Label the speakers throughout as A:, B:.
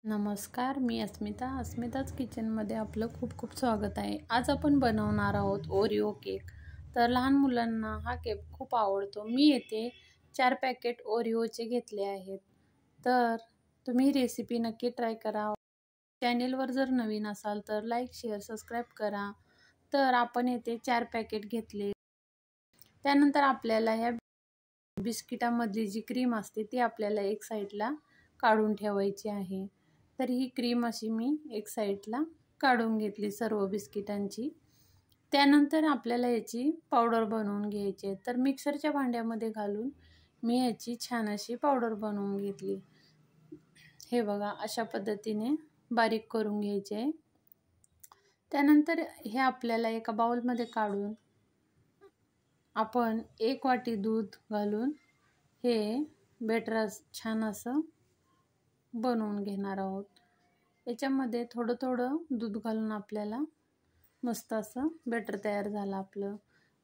A: नमस्कार, मी अस्मिताच किचनमध्ये आपलं खूप खूप स्वागत आहे। आज आपण बनवणार आहोत ओरिओ केक। तर लहान मुलांना हा केक खूप आवडतो। मी येथे 4 पॅकेट ओरिओचे घेतले आहेत। तर तुम्ही रेसिपी नक्की ट्राय करा। चॅनेलवर जर नवीन असाल तर लाईक, शेअर, सबस्क्राईब करा। तर आपण येथे 4 पॅकेट घेतले। त्यानंतर आपल्याला ह्या बिस्किटामधली जी क्रीम असते ती आपल्याला एक साईडला काढून ठेवायची आहे। तर ही क्रीम अशी मी एक साईडला काढून घेतली सर्व बिस्किटांची। त्यानंतर आपल्याला याची पावडर बनवून घ्यायची आहे। तर मिक्सरच्या भांड्यामध्ये घालून मी याची छान अशी पावडर बनवून घेतली। हे बघा, अशा पद्धतीने बारीक करून घ्यायचे आहे। त्यानंतर हे आपल्याला एका बाउलमध्ये काढून आपण 1 वाटी दूध घालून हे बॅटर छान असं बनवून घेणार आहोत। याच्यामध्ये थोडं दूध घालून आपल्याला मस्त असं बॅटर तयार झालं आपलं।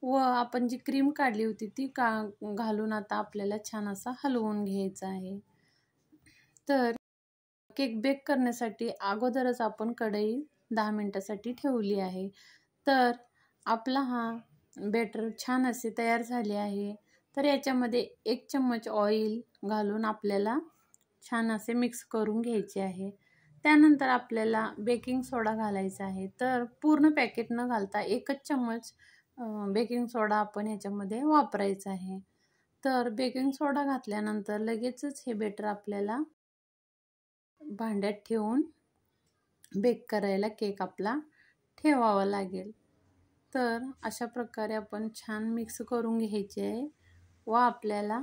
A: व आपण जी क्रीम काढली होती ती घालून आता आपल्याला छान असा हलवून घ्यायचा आहे। तर केक बेक करण्यासाठी अगोदरच आपण कढई 10 मिनिटासाठी ठेवली आहे। तर आपला हा बॅटर छान असे तयार झाले आहे। तर याच्यामध्ये 1 चम्मच ऑइल घालून आपल्याला छान असे मिक्स करून घ्यायचे आहे। त्यानंतर आपल्याला बेकिंग सोडा घालायचा आहे। तर पूर्ण पॅकेट न घालता 1च चम्मच बेकिंग सोडा आपण याच्यामध्ये वापरायचा आहे। तर बेकिंग सोडा घातल्यानंतर लगेचच हे बॅटर आपल्याला भांड्यात ठेवून बेक करायला केक आपला ठेवावा लागेल। तर अशा प्रकारे आपण छान मिक्स करून घ्यायचे आहे व आपल्याला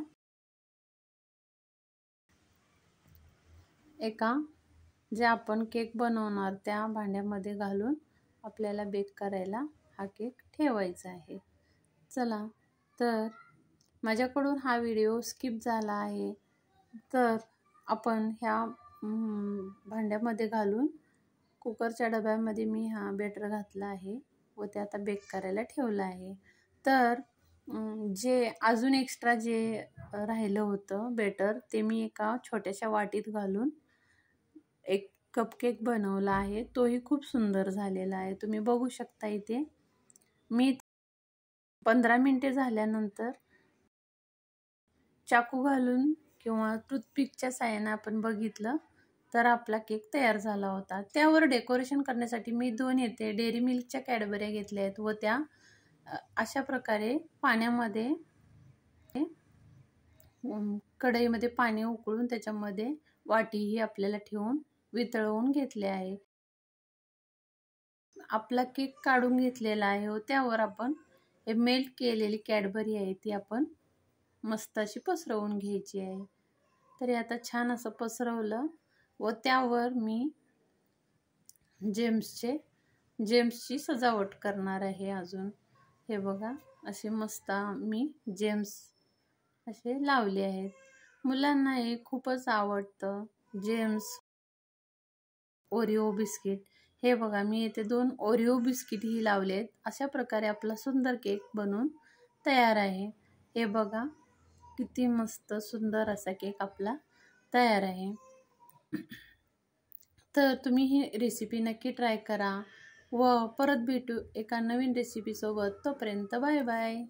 A: एका जे आपण केक बनवणार त्या भांड्यामध्ये घालून आपल्याला बेक करायला हा केक ठेवायचा आहे। चला, तर माझ्याकडून हा व्हिडिओ स्किप झाला आहे। तर आपण ह्या भांड्यामध्ये घालून कुकरच्या डब्यामध्ये मी हा बॅटर घातला आहे व ते आता बेक करायला ठेवला आहे। तर जे अजून एक्स्ट्रा जे राहिलं होतं बॅटर ते मी एका छोट्याशा वाटीत घालून एक कपकेक बनवला आहे। तोही खूप सुंदर झालेला आहे। तुम्ही बघू शकता इथे मी 15 मिनिटे झाल्यानंतर चाकू घालून किंवा टूथपिकच्या साहाय्याने आपण बघितलं तर आपला केक तयार झाला होता। त्यावर डेकोरेशन करण्यासाठी मी 2 येथे डेअरी मिल्कच्या कॅडबऱ्या घेतल्या आहेत व त्या अशा प्रकारे पाण्यामध्ये कढईमध्ये पाणी उकळून त्याच्यामध्ये वाटीही आपल्याला ठेवून वितळवून घेतले आहे। आपला केक काढून घेतलेला आहे व त्यावर आपण हे मेल्ट केलेली कॅडबरी आहे ती आपण मस्त अशी पसरवून घ्यायची आहे। तर आता छान असं पसरवलं व त्यावर मी जेम्सची सजावट करणार आहे। अजून हे बघा, असे मस्त मी जेम्स असे लावले आहेत। मुलांना हे खूपच आवडतं जेम्स ओरिओ बिस्किट। हे बघा, मी इथे 2 ओरिओ बिस्किट ही लावले आहेत। अशा प्रकारे आपला सुंदर केक बनून तयार आहे। हे बघा, किती मस्त सुंदर असा केक आपला तयार आहे। तर तुम्ही ही रेसिपी नक्की ट्राय करा व परत भेटू एका नवीन रेसिपी सोबत। तोपर्यंत बाय बाय।